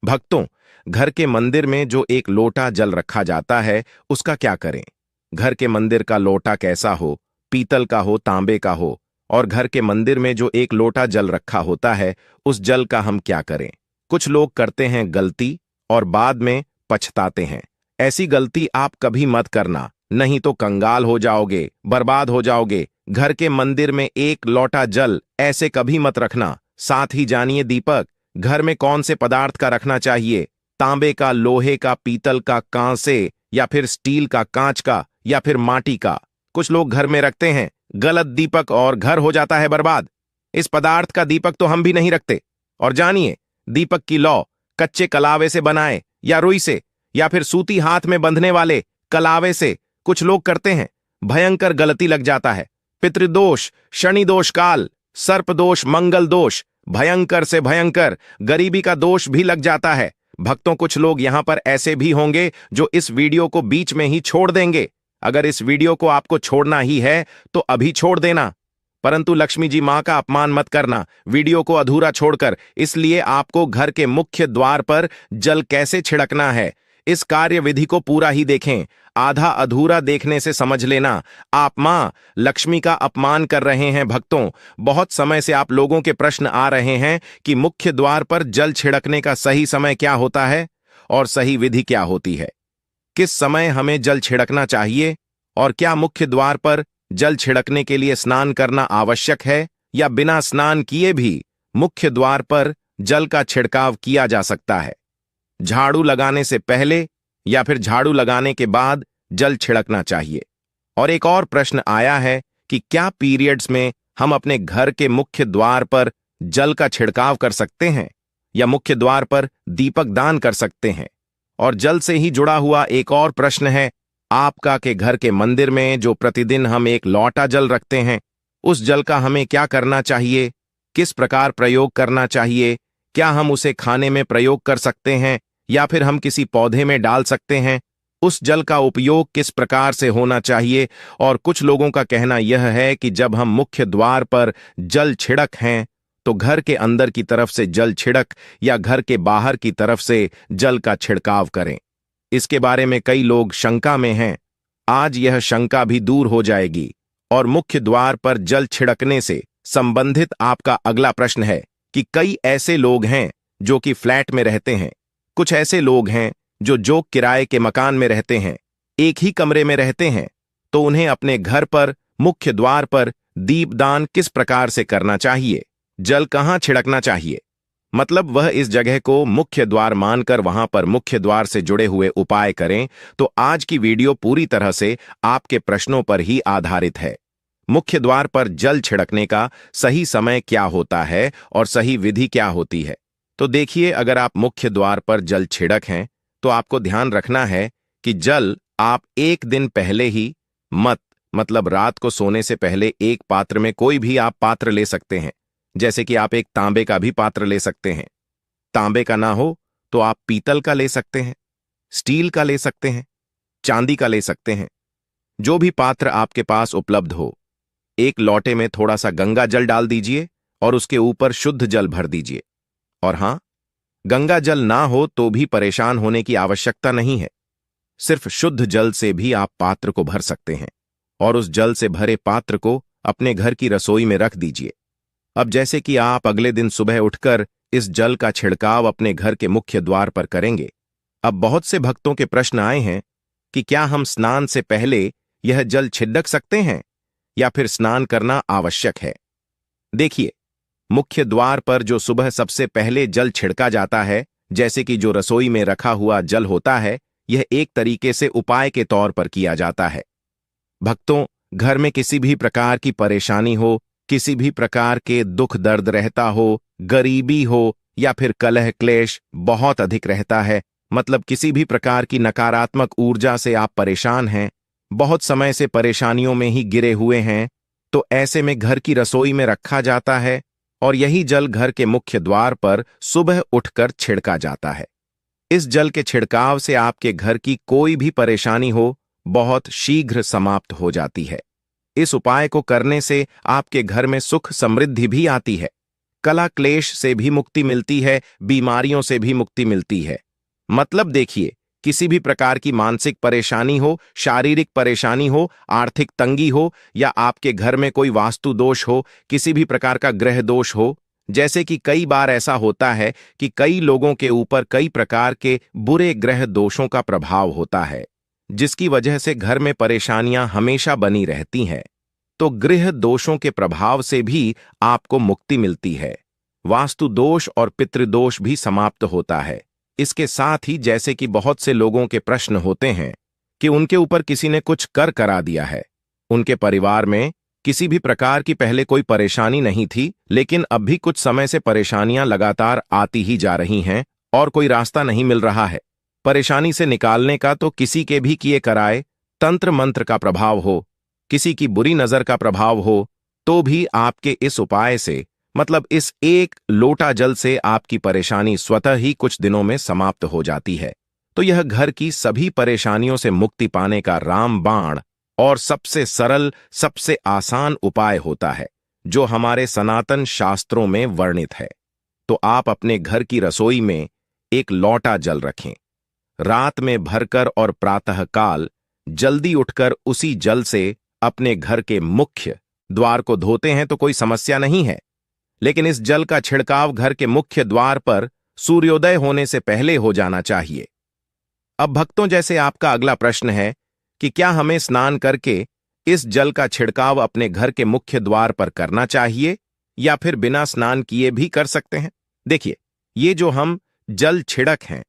भक्तों, घर के मंदिर में जो एक लोटा जल रखा जाता है, उसका क्या करें? घर के मंदिर का लोटा कैसा हो, पीतल का हो, तांबे का हो, और घर के मंदिर में जो एक लोटा जल रखा होता है, उस जल का हम क्या करें? कुछ लोग करते हैं गलती और बाद में पछताते हैं। ऐसी गलती आप कभी मत करना, नहीं तो कंगाल हो जाओगे, बर्बाद हो जाओगे। घर के मंदिर में एक लोटा जल ऐसे कभी मत रखना। साथ ही जानिए दीपक, घर में कौन से पदार्थ का रखना चाहिए? तांबे का, लोहे का, पीतल का, कांसे या फिर स्टील का, कांच का या फिर माटी का? कुछ लोग घर में रखते हैं गलत दीपक और घर हो जाता है बर्बाद। इस पदार्थ का दीपक तो हम भी नहीं रखते। और जानिए, दीपक की लौ कच्चे कलावे से बनाए या रुई से या फिर सूती हाथ में बंधने वाले कलावे से कुछ लोग करते हैं, भयंकर गलती लग जाता है। पितृदोष, शनि दोष काल, सर्प दोष, मंगल दोष, भयंकर से भयंकर गरीबी का दोष भी लग जाता है। भक्तों, कुछ लोग यहां पर ऐसे भी होंगे जो इस वीडियो को बीच में ही छोड़ देंगे। अगर इस वीडियो को आपको छोड़ना ही है तो अभी छोड़ देना, परंतु लक्ष्मी जी मां का अपमान मत करना वीडियो को अधूरा छोड़कर। इसलिए आपको घर के मुख्य द्वार पर जल कैसे छिड़कना है, इस कार्य विधि को पूरा ही देखें। आधा अधूरा देखने से समझ लेना आप मां लक्ष्मी का अपमान कर रहे हैं। भक्तों, बहुत समय से आप लोगों के प्रश्न आ रहे हैं कि मुख्य द्वार पर जल छिड़कने का सही समय क्या होता है और सही विधि क्या होती है। किस समय हमें जल छिड़कना चाहिए और क्या मुख्य द्वार पर जल छिड़कने के लिए स्नान करना आवश्यक है या बिना स्नान किए भी मुख्य द्वार पर जल का छिड़काव किया जा सकता है? झाड़ू लगाने से पहले या फिर झाड़ू लगाने के बाद जल छिड़कना चाहिए? और एक और प्रश्न आया है कि क्या पीरियड्स में हम अपने घर के मुख्य द्वार पर जल का छिड़काव कर सकते हैं या मुख्य द्वार पर दीपक दान कर सकते हैं? और जल से ही जुड़ा हुआ एक और प्रश्न है आपका के घर के मंदिर में जो प्रतिदिन हम एक लोटा जल रखते हैं, उस जल का हमें क्या करना चाहिए, किस प्रकार प्रयोग करना चाहिए? क्या हम उसे खाने में प्रयोग कर सकते हैं या फिर हम किसी पौधे में डाल सकते हैं? उस जल का उपयोग किस प्रकार से होना चाहिए? और कुछ लोगों का कहना यह है कि जब हम मुख्य द्वार पर जल छिड़क हैं तो घर के अंदर की तरफ से जल छिड़क या घर के बाहर की तरफ से जल का छिड़काव करें। इसके बारे में कई लोग शंका में हैं। आज यह शंका भी दूर हो जाएगी और मुख्य द्वार पर जल छिड़कने से संबंधित आपका अगला प्रश्न है कि कई ऐसे लोग हैं जो कि फ्लैट में रहते हैं, कुछ ऐसे लोग हैं जो किराए के मकान में रहते हैं, एक ही कमरे में रहते हैं, तो उन्हें अपने घर पर मुख्य द्वार पर दीपदान किस प्रकार से करना चाहिए? जल कहां छिड़कना चाहिए? मतलब वह इस जगह को मुख्य द्वार मानकर वहां पर मुख्य द्वार से जुड़े हुए उपाय करें। तो आज की वीडियो पूरी तरह से आपके प्रश्नों पर ही आधारित है। मुख्य द्वार पर जल छिड़कने का सही समय क्या होता है और सही विधि क्या होती है? तो देखिए, अगर आप मुख्य द्वार पर जल छिड़क हैं तो आपको ध्यान रखना है कि जल आप एक दिन पहले ही मतलब रात को सोने से पहले एक पात्र में, कोई भी आप पात्र ले सकते हैं, जैसे कि आप एक तांबे का भी पात्र ले सकते हैं। तांबे का ना हो तो आप पीतल का ले सकते हैं, स्टील का ले सकते हैं, चांदी का ले सकते हैं, जो भी पात्र आपके पास उपलब्ध हो। एक लोटे में थोड़ा सा गंगा जल डाल दीजिए और उसके ऊपर शुद्ध जल भर दीजिए। और हां, गंगा जल ना हो तो भी परेशान होने की आवश्यकता नहीं है। सिर्फ शुद्ध जल से भी आप पात्र को भर सकते हैं और उस जल से भरे पात्र को अपने घर की रसोई में रख दीजिए। अब जैसे कि आप अगले दिन सुबह उठकर इस जल का छिड़काव अपने घर के मुख्य द्वार पर करेंगे। अब बहुत से भक्तों के प्रश्न आए हैं कि क्या हम स्नान से पहले यह जल छिड़क सकते हैं या फिर स्नान करना आवश्यक है? देखिए, मुख्य द्वार पर जो सुबह सबसे पहले जल छिड़का जाता है, जैसे कि जो रसोई में रखा हुआ जल होता है, यह एक तरीके से उपाय के तौर पर किया जाता है। भक्तों, घर में किसी भी प्रकार की परेशानी हो, किसी भी प्रकार के दुख दर्द रहता हो, गरीबी हो या फिर कलह क्लेश बहुत अधिक रहता है, मतलब किसी भी प्रकार की नकारात्मक ऊर्जा से आप परेशान हैं, बहुत समय से परेशानियों में ही गिरे हुए हैं, तो ऐसे में घर की रसोई में रखा जाता है और यही जल घर के मुख्य द्वार पर सुबह उठकर छिड़का जाता है। इस जल के छिड़काव से आपके घर की कोई भी परेशानी हो बहुत शीघ्र समाप्त हो जाती है। इस उपाय को करने से आपके घर में सुख समृद्धि भी आती है। कला क्लेश से भी मुक्ति मिलती है, बीमारियों से भी मुक्ति मिलती है। मतलब देखिए, किसी भी प्रकार की मानसिक परेशानी हो, शारीरिक परेशानी हो, आर्थिक तंगी हो, या आपके घर में कोई वास्तु दोष हो, किसी भी प्रकार का ग्रह दोष हो, जैसे कि कई बार ऐसा होता है कि कई लोगों के ऊपर कई प्रकार के बुरे ग्रह दोषों का प्रभाव होता है, जिसकी वजह से घर में परेशानियां हमेशा बनी रहती हैं। तो गृह दोषों के प्रभाव से भी आपको मुक्ति मिलती है। वास्तु दोष और पितृदोष भी समाप्त होता है। इसके साथ ही जैसे कि बहुत से लोगों के प्रश्न होते हैं कि उनके ऊपर किसी ने कुछ कर करा दिया है, उनके परिवार में किसी भी प्रकार की पहले कोई परेशानी नहीं थी, लेकिन अब भी कुछ समय से परेशानियां लगातार आती ही जा रही हैं और कोई रास्ता नहीं मिल रहा है। परेशानी से निकालने का तो किसी के भी किए कराए तंत्र मंत्र का प्रभाव हो, किसी की बुरी नजर का प्रभाव हो, तो भी आपके इस उपाय से, मतलब इस एक लोटा जल से, आपकी परेशानी स्वतः ही कुछ दिनों में समाप्त हो जाती है। तो यह घर की सभी परेशानियों से मुक्ति पाने का रामबाण और सबसे सरल, सबसे आसान उपाय होता है, जो हमारे सनातन शास्त्रों में वर्णित है। तो आप अपने घर की रसोई में एक लोटा जल रखें, रात में भरकर और प्रातःकाल जल्दी उठकर उसी जल से अपने घर के मुख्य द्वार को धोते हैं तो कोई समस्या नहीं है, लेकिन इस जल का छिड़काव घर के मुख्य द्वार पर सूर्योदय होने से पहले हो जाना चाहिए। अब भक्तों, जैसे आपका अगला प्रश्न है कि क्या हमें स्नान करके इस जल का छिड़काव अपने घर के मुख्य द्वार पर करना चाहिए या फिर बिना स्नान किए भी कर सकते हैं? देखिए, ये जो हम जल छिड़क हैं,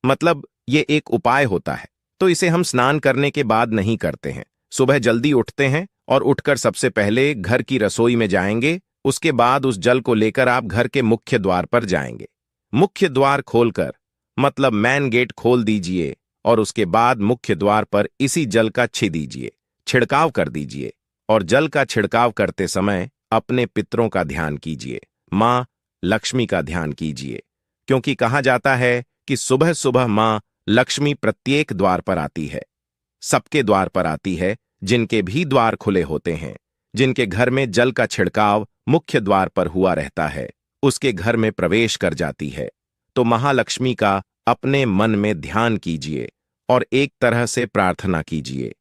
मतलब ये एक उपाय होता है, तो इसे हम स्नान करने के बाद नहीं करते हैं। सुबह जल्दी उठते हैं और उठकर सबसे पहले घर की रसोई में जाएंगे, उसके बाद उस जल को लेकर आप घर के मुख्य द्वार पर जाएंगे। मुख्य द्वार खोलकर, मतलब मैन गेट खोल दीजिए, और उसके बाद मुख्य द्वार पर इसी जल का छिड़काव कर दीजिए। और जल का छिड़काव करते समय अपने पितरों का ध्यान कीजिए, मां लक्ष्मी का ध्यान कीजिए, क्योंकि कहा जाता है कि सुबह सुबह मां लक्ष्मी प्रत्येक द्वार पर आती है, सबके द्वार पर आती है, जिनके भी द्वार खुले होते हैं, जिनके घर में जल का छिड़काव मुख्य द्वार पर हुआ रहता है, उसके घर में प्रवेश कर जाती है। तो महालक्ष्मी का अपने मन में ध्यान कीजिए और एक तरह से प्रार्थना कीजिए,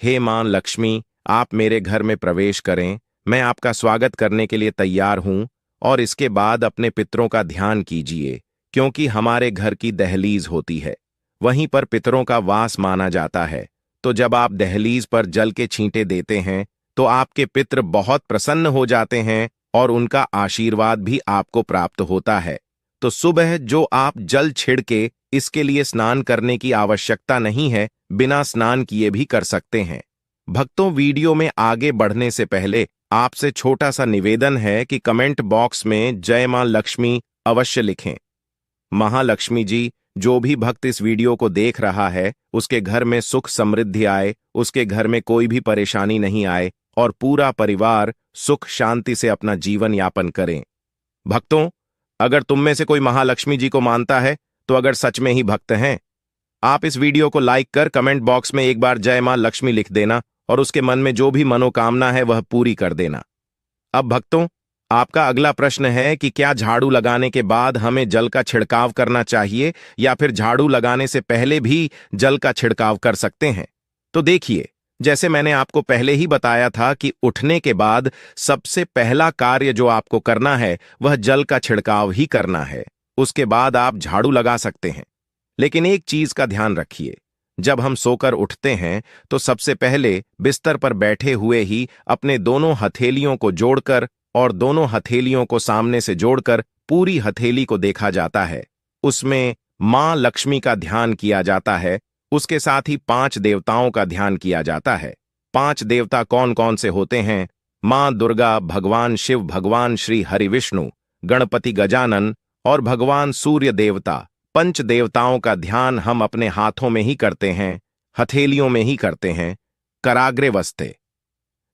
हे मां लक्ष्मी, आप मेरे घर में प्रवेश करें, मैं आपका स्वागत करने के लिए तैयार हूं। और इसके बाद अपने पितरों का ध्यान कीजिए, क्योंकि हमारे घर की दहलीज होती है, वहीं पर पितरों का वास माना जाता है। तो जब आप दहलीज पर जल के छींटे देते हैं तो आपके पितृ बहुत प्रसन्न हो जाते हैं और उनका आशीर्वाद भी आपको प्राप्त होता है। तो सुबह जो आप जल छिड़के, इसके लिए स्नान करने की आवश्यकता नहीं है, बिना स्नान किए भी कर सकते हैं। भक्तों, वीडियो में आगे बढ़ने से पहले आपसे छोटा सा निवेदन है कि कमेंट बॉक्स में जय मां लक्ष्मी अवश्य लिखें। महालक्ष्मी जी, जो भी भक्त इस वीडियो को देख रहा है, उसके घर में सुख समृद्धि आए, उसके घर में कोई भी परेशानी नहीं आए और पूरा परिवार सुख शांति से अपना जीवन यापन करें। भक्तों, अगर तुम में से कोई महालक्ष्मी जी को मानता है तो अगर सच में ही भक्त हैं, आप इस वीडियो को लाइक कर कमेंट बॉक्स में एक बार जय मां लक्ष्मी लिख देना और उसके मन में जो भी मनोकामना है वह पूरी कर देना। अब भक्तों, आपका अगला प्रश्न है कि क्या झाड़ू लगाने के बाद हमें जल का छिड़काव करना चाहिए या फिर झाड़ू लगाने से पहले भी जल का छिड़काव कर सकते हैं? तो देखिए, जैसे मैंने आपको पहले ही बताया था कि उठने के बाद सबसे पहला कार्य जो आपको करना है वह जल का छिड़काव ही करना है। उसके बाद आप झाड़ू लगा सकते हैं। लेकिन एक चीज का ध्यान रखिए, जब हम सोकर उठते हैं तो सबसे पहले बिस्तर पर बैठे हुए ही अपने दोनों हथेलियों को जोड़कर और दोनों हथेलियों को सामने से जोड़कर पूरी हथेली को देखा जाता है। उसमें मां लक्ष्मी का ध्यान किया जाता है। उसके साथ ही 5 देवताओं का ध्यान किया जाता है। 5 देवता कौन कौन से होते हैं? मां दुर्गा, भगवान शिव, भगवान श्री हरि विष्णु, गणपति गजानन और भगवान सूर्य देवता। 5 देवताओं का ध्यान हम अपने हाथों में ही करते हैं, हथेलियों में ही करते हैं। कराग्रे वस्ते,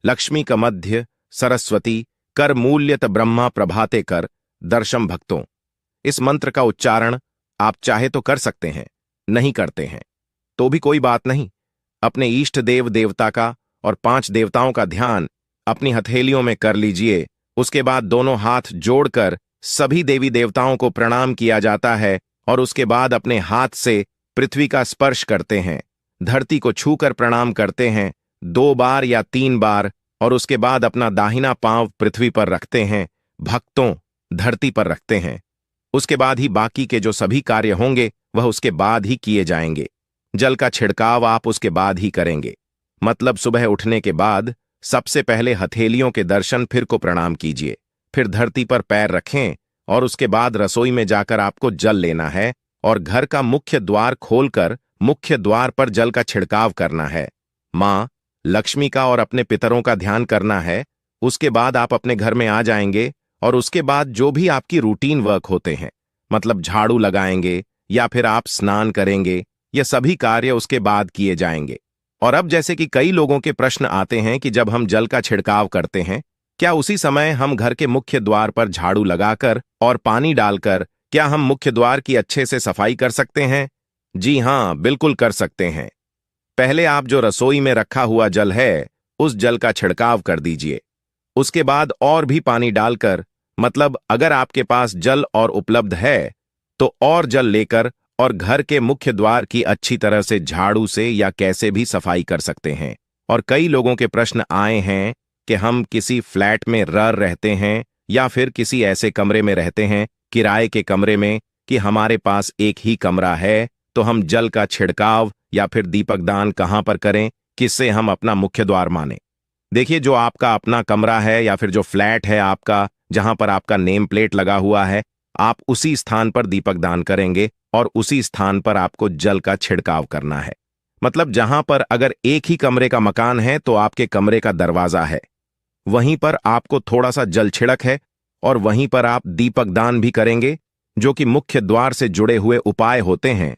लक्ष्मी का मध्य, सरस्वती कर मूल्यत ब्रह्मा प्रभाते कर दर्शम। भक्तों, इस मंत्र का उच्चारण आप चाहे तो कर सकते हैं, नहीं करते हैं तो भी कोई बात नहीं। अपने इष्ट देव देवता का और 5 देवताओं का ध्यान अपनी हथेलियों में कर लीजिए। उसके बाद दोनों हाथ जोड़कर सभी देवी देवताओं को प्रणाम किया जाता है और उसके बाद अपने हाथ से पृथ्वी का स्पर्श करते हैं, धरती को छूकर प्रणाम करते हैं 2 बार या 3 बार, और उसके बाद अपना दाहिना पांव पृथ्वी पर रखते हैं, भक्तों धरती पर रखते हैं। उसके बाद ही बाकी के जो सभी कार्य होंगे वह उसके बाद ही किए जाएंगे। जल का छिड़काव आप उसके बाद ही करेंगे। मतलब सुबह उठने के बाद सबसे पहले हथेलियों के दर्शन, फिर को प्रणाम कीजिए, फिर धरती पर पैर रखें और उसके बाद रसोई में जाकर आपको जल लेना है और घर का मुख्य द्वार खोलकर मुख्य द्वार पर जल का छिड़काव करना है। मां लक्ष्मी का और अपने पितरों का ध्यान करना है। उसके बाद आप अपने घर में आ जाएंगे और उसके बाद जो भी आपकी रूटीन वर्क होते हैं, मतलब झाड़ू लगाएंगे या फिर आप स्नान करेंगे, ये सभी कार्य उसके बाद किए जाएंगे। और अब जैसे कि कई लोगों के प्रश्न आते हैं कि जब हम जल का छिड़काव करते हैं, क्या उसी समय हम घर के मुख्य द्वार पर झाड़ू लगाकर और पानी डालकर क्या हम मुख्य द्वार की अच्छे से सफाई कर सकते हैं? जी हां, बिल्कुल कर सकते हैं। पहले आप जो रसोई में रखा हुआ जल है उस जल का छिड़काव कर दीजिए। उसके बाद और भी पानी डालकर, मतलब अगर आपके पास जल और उपलब्ध है तो और जल लेकर और घर के मुख्य द्वार की अच्छी तरह से झाड़ू से या कैसे भी सफाई कर सकते हैं। और कई लोगों के प्रश्न आए हैं कि हम किसी फ्लैट में रह रहते हैं या फिर किसी ऐसे कमरे में रहते हैं, किराए के कमरे में, कि हमारे पास एक ही कमरा है, तो हम जल का छिड़काव या फिर दीपक दान कहां पर करें, किससे हम अपना मुख्य द्वार माने। देखिए, जो आपका अपना कमरा है या फिर जो फ्लैट है आपका, जहां पर आपका नेम प्लेट लगा हुआ है, आप उसी स्थान पर दीपक दान करेंगे और उसी स्थान पर आपको जल का छिड़काव करना है। मतलब जहां पर अगर एक ही कमरे का मकान है तो आपके कमरे का दरवाजा है, वहीं पर आपको थोड़ा सा जल छिड़क है और वहीं पर आप दीपक दान भी करेंगे, जो कि मुख्य द्वार से जुड़े हुए उपाय होते हैं।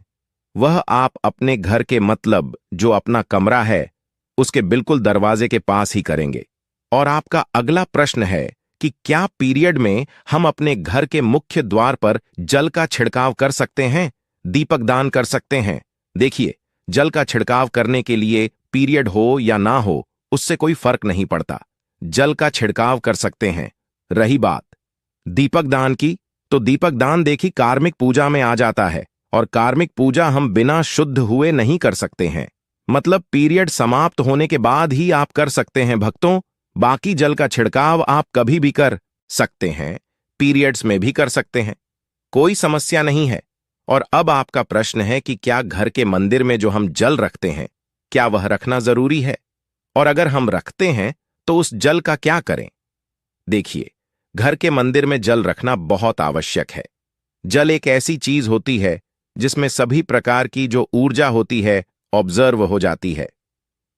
वह आप अपने घर के, मतलब जो अपना कमरा है उसके बिल्कुल दरवाजे के पास ही करेंगे। और आपका अगला प्रश्न है कि क्या पीरियड में हम अपने घर के मुख्य द्वार पर जल का छिड़काव कर सकते हैं, दीपक दान कर सकते हैं? देखिए, जल का छिड़काव करने के लिए पीरियड हो या ना हो उससे कोई फर्क नहीं पड़ता, जल का छिड़काव कर सकते हैं। रही बात दीपक दान की, तो दीपक दान देखी कार्मिक पूजा में आ जाता है और कार्मिक पूजा हम बिना शुद्ध हुए नहीं कर सकते हैं। मतलब पीरियड समाप्त होने के बाद ही आप कर सकते हैं भक्तों। बाकी जल का छिड़काव आप कभी भी कर सकते हैं, पीरियड्स में भी कर सकते हैं, कोई समस्या नहीं है। और अब आपका प्रश्न है कि क्या घर के मंदिर में जो हम जल रखते हैं, क्या वह रखना जरूरी है? और अगर हम रखते हैं तो उस जल का क्या करें? देखिए, घर के मंदिर में जल रखना बहुत आवश्यक है। जल एक ऐसी चीज होती है जिसमें सभी प्रकार की जो ऊर्जा होती है ऑब्जर्व हो जाती है।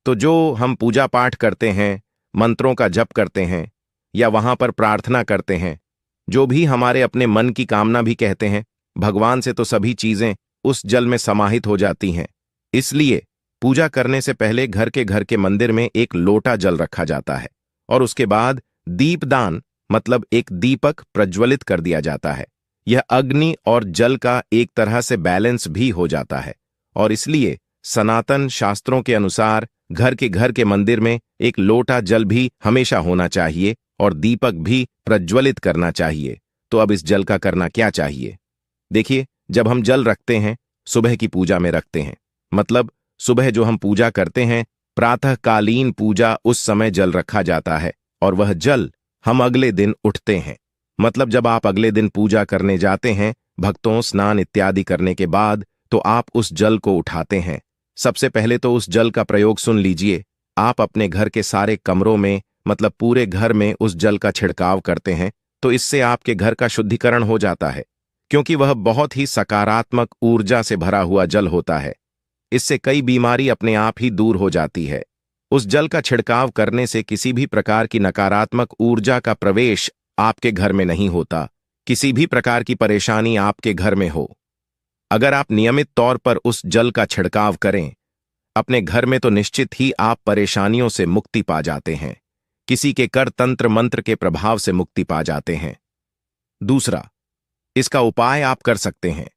तो जो हम पूजा पाठ करते हैं, मंत्रों का जप करते हैं या वहां पर प्रार्थना करते हैं, जो भी हमारे अपने मन की कामना भी कहते हैं, भगवान से तो सभी चीजें उस जल में समाहित हो जाती हैं। इसलिए पूजा करने से पहले घर के मंदिर में एक लोटा जल रखा जाता है और उसके बाद दीपदान, मतलब एक दीपक प्रज्वलित कर दिया जाता है। यह अग्नि और जल का एक तरह से बैलेंस भी हो जाता है और इसलिए सनातन शास्त्रों के अनुसार घर के मंदिर में एक लोटा जल भी हमेशा होना चाहिए और दीपक भी प्रज्वलित करना चाहिए। तो अब इस जल का करना क्या चाहिए? देखिए, जब हम जल रखते हैं सुबह की पूजा में रखते हैं, मतलब सुबह जो हम पूजा करते हैं, प्रातःकालीन पूजा, उस समय जल रखा जाता है और वह जल हम अगले दिन उठते हैं, मतलब जब आप अगले दिन पूजा करने जाते हैं भक्तों, स्नान इत्यादि करने के बाद, तो आप उस जल को उठाते हैं। सबसे पहले तो उस जल का प्रयोग सुन लीजिए। आप अपने घर के सारे कमरों में, मतलब पूरे घर में उस जल का छिड़काव करते हैं, तो इससे आपके घर का शुद्धिकरण हो जाता है, क्योंकि वह बहुत ही सकारात्मक ऊर्जा से भरा हुआ जल होता है। इससे कई बीमारी अपने आप ही दूर हो जाती है। उस जल का छिड़काव करने से किसी भी प्रकार की नकारात्मक ऊर्जा का प्रवेश आपके घर में नहीं होता, किसी भी प्रकार की परेशानी आपके घर में हो। अगर आप नियमित तौर पर उस जल का छिड़काव करें अपने घर में, तो निश्चित ही आप परेशानियों से मुक्ति पा जाते हैं, किसी के कर तंत्र मंत्र के प्रभाव से मुक्ति पा जाते हैं। दूसरा, इसका उपाय आप कर सकते हैं।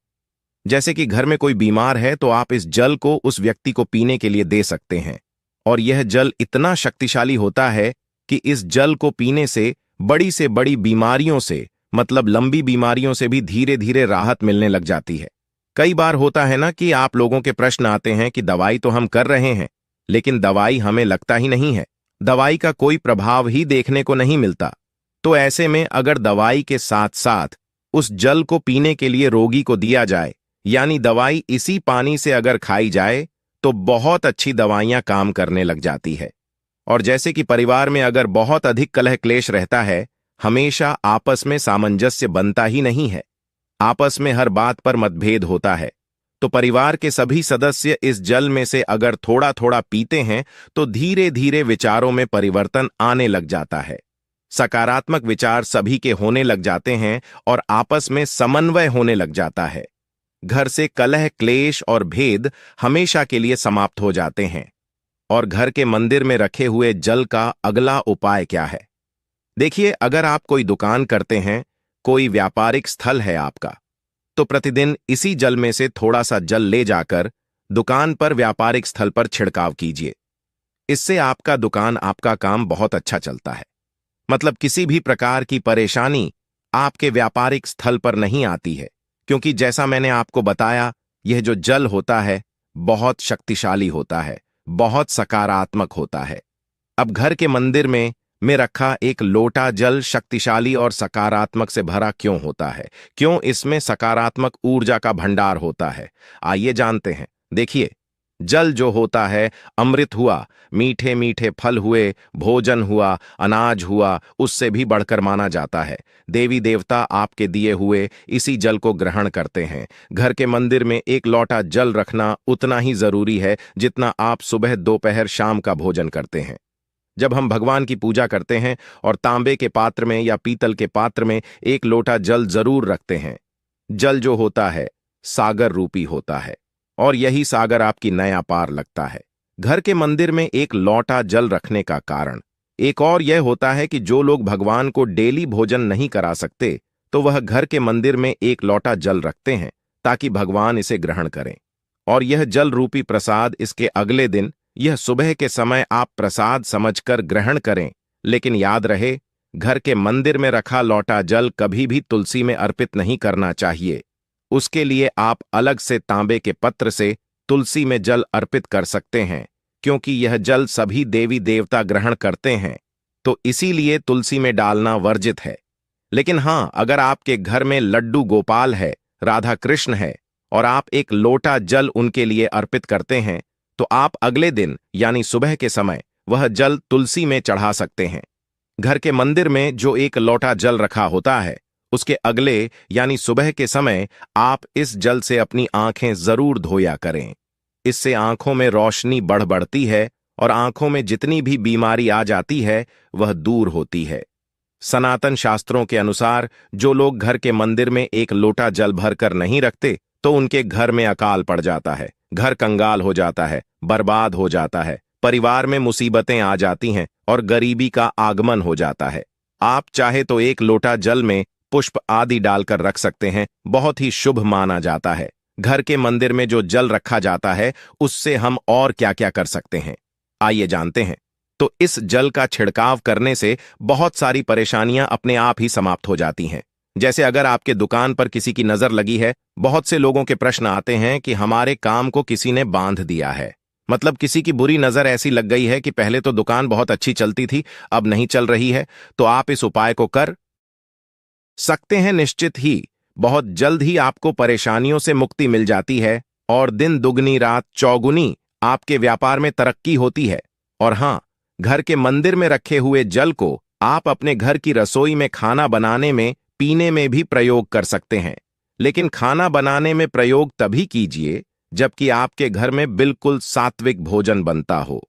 जैसे कि घर में कोई बीमार है तो आप इस जल को उस व्यक्ति को पीने के लिए दे सकते हैं और यह जल इतना शक्तिशाली होता है कि इस जल को पीने से बड़ी बीमारियों से, मतलब लंबी बीमारियों से भी धीरे धीरे राहत मिलने लग जाती है। कई बार होता है ना कि आप लोगों के प्रश्न आते हैं कि दवाई तो हम कर रहे हैं, लेकिन दवाई हमें लगता ही नहीं है, दवाई का कोई प्रभाव ही देखने को नहीं मिलता। तो ऐसे में अगर दवाई के साथ साथ उस जल को पीने के लिए रोगी को दिया जाए, यानी दवाई इसी पानी से अगर खाई जाए, तो बहुत अच्छी दवाइयां काम करने लग जाती है। और जैसे कि परिवार में अगर बहुत अधिक कलह क्लेश रहता है, हमेशा आपस में सामंजस्य बनता ही नहीं है, आपस में हर बात पर मतभेद होता है, तो परिवार के सभी सदस्य इस जल में से अगर थोड़ा थोड़ा पीते हैं तो धीरे धीरे विचारों में परिवर्तन आने लग जाता है। सकारात्मक विचार सभी के होने लग जाते हैं और आपस में समन्वय होने लग जाता है। घर से कलह क्लेश और भेद हमेशा के लिए समाप्त हो जाते हैं। और घर के मंदिर में रखे हुए जल का अगला उपाय क्या है? देखिए, अगर आप कोई दुकान करते हैं, कोई व्यापारिक स्थल है आपका, तो प्रतिदिन इसी जल में से थोड़ा सा जल ले जाकर दुकान पर व्यापारिक स्थल पर छिड़काव कीजिए। इससे आपका दुकान आपका काम बहुत अच्छा चलता है। मतलब किसी भी प्रकार की परेशानी आपके व्यापारिक स्थल पर नहीं आती है, क्योंकि जैसा मैंने आपको बताया, यह जो जल होता है बहुत शक्तिशाली होता है, बहुत सकारात्मक होता है। अब घर के मंदिर में रखा एक लोटा जल शक्तिशाली और सकारात्मक से भरा क्यों होता है? क्यों इसमें सकारात्मक ऊर्जा का भंडार होता है? आइए जानते हैं। देखिए, जल जो होता है अमृत हुआ, मीठे मीठे फल हुए, भोजन हुआ, अनाज हुआ, उससे भी बढ़कर माना जाता है। देवी देवता आपके दिए हुए इसी जल को ग्रहण करते हैं। घर के मंदिर में एक लोटा जल रखना उतना ही जरूरी है जितना आप सुबह दोपहर शाम का भोजन करते हैं। जब हम भगवान की पूजा करते हैं और तांबे के पात्र में या पीतल के पात्र में एक लोटा जल जरूर रखते हैं। जल जो होता है सागर रूपी होता है, और यही सागर आपकी नया पार लगता है। घर के मंदिर में एक लोटा जल रखने का कारण एक और यह होता है कि जो लोग भगवान को डेली भोजन नहीं करा सकते, तो वह घर के मंदिर में एक लोटा जल रखते हैं ताकि भगवान इसे ग्रहण करें। और यह जल रूपी प्रसाद इसके अगले दिन, यह सुबह के समय आप प्रसाद समझकर ग्रहण करें। लेकिन याद रहे, घर के मंदिर में रखा लोटा जल कभी भी तुलसी में अर्पित नहीं करना चाहिए। उसके लिए आप अलग से तांबे के पत्र से तुलसी में जल अर्पित कर सकते हैं, क्योंकि यह जल सभी देवी देवता ग्रहण करते हैं, तो इसीलिए तुलसी में डालना वर्जित है। लेकिन हां, अगर आपके घर में लड्डू गोपाल है, राधा कृष्ण है, और आप एक लोटा जल उनके लिए अर्पित करते हैं, तो आप अगले दिन यानी सुबह के समय वह जल तुलसी में चढ़ा सकते हैं। घर के मंदिर में जो एक लोटा जल रखा होता है, उसके अगले यानी सुबह के समय आप इस जल से अपनी आंखें जरूर धोया करें। इससे आंखों में रोशनी बढ़ती है और आंखों में जितनी भी बीमारी आ जाती है वह दूर होती है। सनातन शास्त्रों के अनुसार जो लोग घर के मंदिर में एक लोटा जल भरकर नहीं रखते, तो उनके घर में अकाल पड़ जाता है, घर कंगाल हो जाता है, बर्बाद हो जाता है, परिवार में मुसीबतें आ जाती हैं और गरीबी का आगमन हो जाता है। आप चाहे तो एक लोटा जल में पुष्प आदि डालकर रख सकते हैं, बहुत ही शुभ माना जाता है। घर के मंदिर में जो जल रखा जाता है उससे हम और क्या क्या कर सकते हैं, आइए जानते हैं। तो इस जल का छिड़काव करने से बहुत सारी परेशानियां अपने आप ही समाप्त हो जाती हैं। जैसे अगर आपके दुकान पर किसी की नजर लगी है, बहुत से लोगों के प्रश्न आते हैं कि हमारे काम को किसी ने बांध दिया है। मतलब किसी की बुरी नजर ऐसी लग गई है कि पहले तो दुकान बहुत अच्छी चलती थी, अब नहीं चल रही है। तो आप इस उपाय को कर सकते हैं। निश्चित ही बहुत जल्द ही आपको परेशानियों से मुक्ति मिल जाती है और दिन दुगनी रात चौगुनी आपके व्यापार में तरक्की होती है। और हां, घर के मंदिर में रखे हुए जल को आप अपने घर की रसोई में खाना बनाने में, पीने में भी प्रयोग कर सकते हैं। लेकिन खाना बनाने में प्रयोग तभी कीजिए जबकि आपके घर में बिल्कुल सात्विक भोजन बनता हो।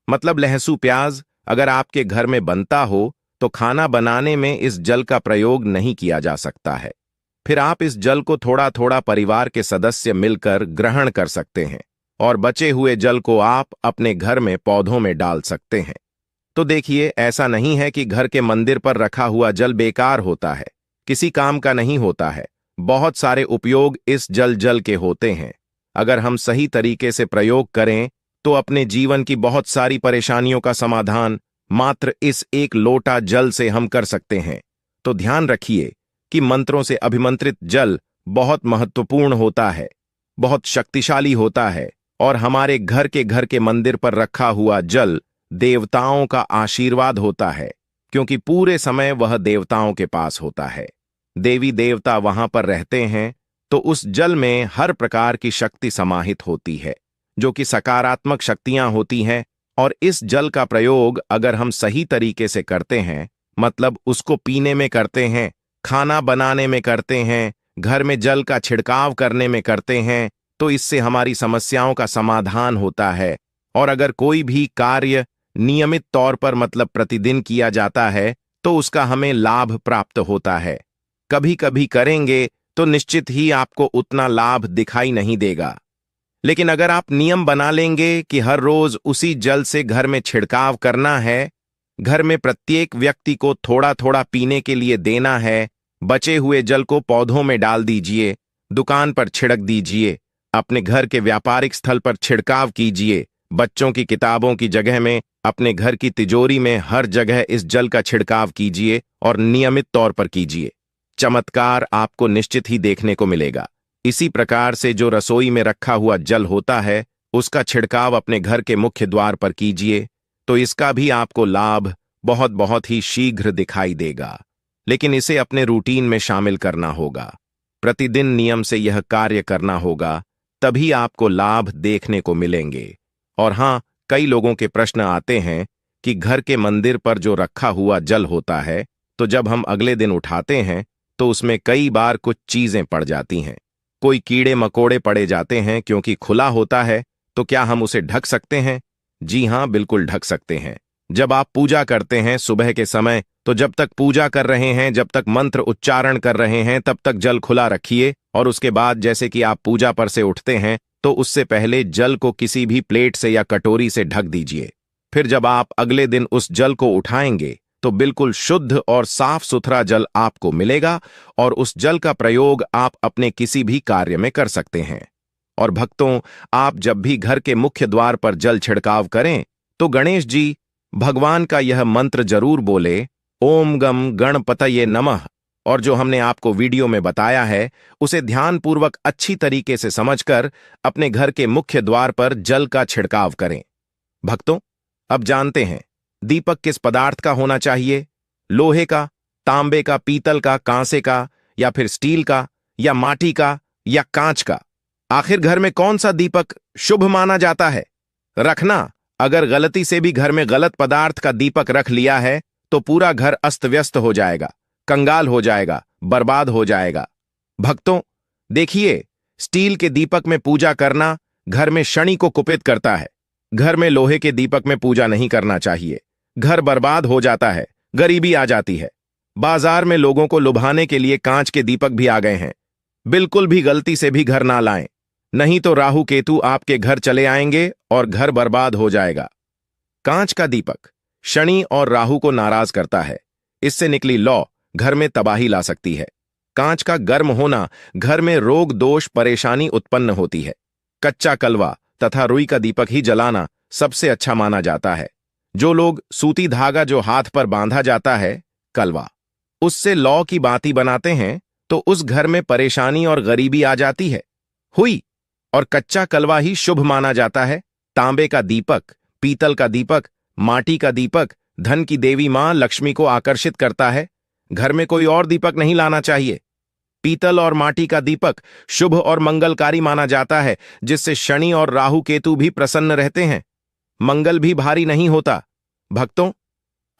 मतलब लहसुन प्याज अगर आपके घर में बनता हो तो खाना बनाने में इस जल का प्रयोग नहीं किया जा सकता है। फिर आप इस जल को थोड़ा थोड़ा परिवार के सदस्य मिलकर ग्रहण कर सकते हैं और बचे हुए जल को आप अपने घर में पौधों में डाल सकते हैं। तो देखिए, ऐसा नहीं है कि घर के मंदिर पर रखा हुआ जल बेकार होता है, किसी काम का नहीं होता है। बहुत सारे उपयोग इस जल के होते हैं। अगर हम सही तरीके से प्रयोग करें तो अपने जीवन की बहुत सारी परेशानियों का समाधान मात्र इस एक लोटा जल से हम कर सकते हैं। तो ध्यान रखिए कि मंत्रों से अभिमंत्रित जल बहुत महत्वपूर्ण होता है, बहुत शक्तिशाली होता है, और हमारे घर के मंदिर पर रखा हुआ जल देवताओं का आशीर्वाद होता है, क्योंकि पूरे समय वह देवताओं के पास होता है। देवी देवता वहां पर रहते हैं, तो उस जल में हर प्रकार की शक्ति समाहित होती है, जो कि सकारात्मक शक्तियां होती हैं। और इस जल का प्रयोग अगर हम सही तरीके से करते हैं, मतलब उसको पीने में करते हैं, खाना बनाने में करते हैं, घर में जल का छिड़काव करने में करते हैं, तो इससे हमारी समस्याओं का समाधान होता है। और अगर कोई भी कार्य नियमित तौर पर मतलब प्रतिदिन किया जाता है, तो उसका हमें लाभ प्राप्त होता है। कभी कभी करेंगे तो निश्चित ही आपको उतना लाभ दिखाई नहीं देगा, लेकिन अगर आप नियम बना लेंगे कि हर रोज उसी जल से घर में छिड़काव करना है, घर में प्रत्येक व्यक्ति को थोड़ा थोड़ा पीने के लिए देना है, बचे हुए जल को पौधों में डाल दीजिए, दुकान पर छिड़क दीजिए, अपने घर के व्यापारिक स्थल पर छिड़काव कीजिए, बच्चों की किताबों की जगह में अपने घर की तिजोरी में हर जगह इस जल का छिड़काव कीजिए और नियमित तौर पर कीजिए। चमत्कार आपको निश्चित ही देखने को मिलेगा। इसी प्रकार से जो रसोई में रखा हुआ जल होता है, उसका छिड़काव अपने घर के मुख्य द्वार पर कीजिए, तो इसका भी आपको लाभ बहुत बहुत ही शीघ्र दिखाई देगा। लेकिन इसे अपने रूटीन में शामिल करना होगा, प्रतिदिन नियम से यह कार्य करना होगा, तभी आपको लाभ देखने को मिलेंगे। और हां, कई लोगों के प्रश्न आते हैं कि घर के मंदिर पर जो रखा हुआ जल होता है, तो जब हम अगले दिन उठाते हैं तो उसमें कई बार कुछ चीजें पड़ जाती हैं, कोई कीड़े मकोड़े पड़े जाते हैं, क्योंकि खुला होता है। तो क्या हम उसे ढक सकते हैं? जी हां, बिल्कुल ढक सकते हैं। जब आप पूजा करते हैं सुबह के समय, तो जब तक पूजा कर रहे हैं, जब तक मंत्र उच्चारण कर रहे हैं, तब तक जल खुला रखिए। और उसके बाद जैसे कि आप पूजा पर से उठते हैं, तो उससे पहले जल को किसी भी प्लेट से या कटोरी से ढक दीजिए। फिर जब आप अगले दिन उस जल को उठाएंगे, तो बिल्कुल शुद्ध और साफ सुथरा जल आपको मिलेगा, और उस जल का प्रयोग आप अपने किसी भी कार्य में कर सकते हैं। और भक्तों, आप जब भी घर के मुख्य द्वार पर जल छिड़काव करें, तो गणेश जी भगवान का यह मंत्र जरूर बोले, ओम गम गणपतये नमः। और जो हमने आपको वीडियो में बताया है, उसे ध्यानपूर्वक अच्छी तरीके से समझकर अपने घर के मुख्य द्वार पर जल का छिड़काव करें। भक्तों, अब जानते हैं दीपक किस पदार्थ का होना चाहिए? लोहे का, तांबे का, पीतल का, कांसे का, या फिर स्टील का, या माटी का, या कांच का? आखिर घर में कौन सा दीपक शुभ माना जाता है? रखना, अगर गलती से भी घर में गलत पदार्थ का दीपक रख लिया है, तो पूरा घर अस्त व्यस्त हो जाएगा, कंगाल हो जाएगा, बर्बाद हो जाएगा। भक्तों, देखिए, स्टील के दीपक में पूजा करना घर में शनि को कुपित करता है। घर में लोहे के दीपक में पूजा नहीं करना चाहिए, घर बर्बाद हो जाता है, गरीबी आ जाती है। बाजार में लोगों को लुभाने के लिए कांच के दीपक भी आ गए हैं। बिल्कुल भी गलती से भी घर ना लाएं, नहीं तो राहु केतु आपके घर चले आएंगे और घर बर्बाद हो जाएगा। कांच का दीपक शनि और राहु को नाराज करता है, इससे निकली लौ घर में तबाही ला सकती है। कांच का गर्म होना घर में रोग दोष परेशानी उत्पन्न होती है। कच्चा कलवा तथा रुई का दीपक ही जलाना सबसे अच्छा माना जाता है। जो लोग सूती धागा जो हाथ पर बांधा जाता है, कलवा, उससे लौ की बाती बनाते हैं, तो उस घर में परेशानी और गरीबी आ जाती है। हुई और कच्चा कलवा ही शुभ माना जाता है। तांबे का दीपक, पीतल का दीपक, माटी का दीपक धन की देवी मां लक्ष्मी को आकर्षित करता है। घर में कोई और दीपक नहीं लाना चाहिए। पीतल और माटी का दीपक शुभ और मंगलकारी माना जाता है, जिससे शनि और राहु केतु भी प्रसन्न रहते हैं, मंगल भी भारी नहीं होता। भक्तों,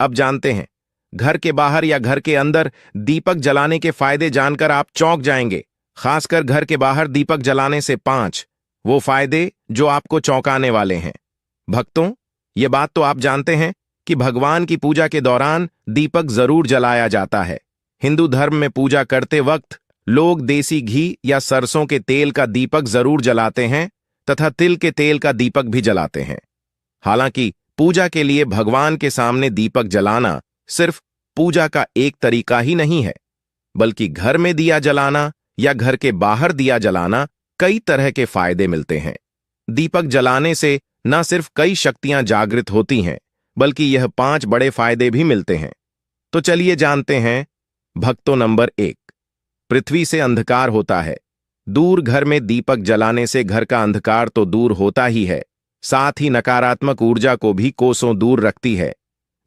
अब जानते हैं घर के बाहर या घर के अंदर दीपक जलाने के फायदे जानकर आप चौंक जाएंगे। खासकर घर के बाहर दीपक जलाने से 5 वो फायदे जो आपको चौंकाने वाले हैं। भक्तों, ये बात तो आप जानते हैं कि भगवान की पूजा के दौरान दीपक जरूर जलाया जाता है। हिंदू धर्म में पूजा करते वक्त लोग देसी घी या सरसों के तेल का दीपक जरूर जलाते हैं तथा तिल के तेल का दीपक भी जलाते हैं। हालांकि पूजा के लिए भगवान के सामने दीपक जलाना सिर्फ पूजा का एक तरीका ही नहीं है, बल्कि घर में दिया जलाना या घर के बाहर दिया जलाना कई तरह के फायदे मिलते हैं। दीपक जलाने से न सिर्फ कई शक्तियां जागृत होती हैं, बल्कि यह 5 बड़े फायदे भी मिलते हैं। तो चलिए जानते हैं। भक्तों, नंबर 1, पृथ्वी से अंधकार होता है। दूर घर में दीपक जलाने से घर का अंधकार तो दूर होता ही है, साथ ही नकारात्मक ऊर्जा को भी कोसों दूर रखती है।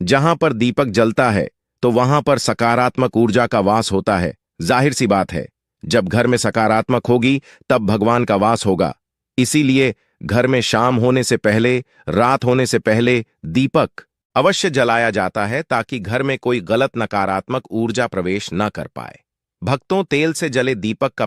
जहां पर दीपक जलता है तो वहां पर सकारात्मक ऊर्जा का वास होता है। जाहिर सी बात है, जब घर में सकारात्मक होगी तब भगवान का वास होगा। इसीलिए घर में शाम होने से पहले, रात होने से पहले दीपक अवश्य जलाया जाता है, ताकि घर में कोई गलत नकारात्मक ऊर्जा प्रवेश न कर पाए। भक्तों, तेल से जले दीपक का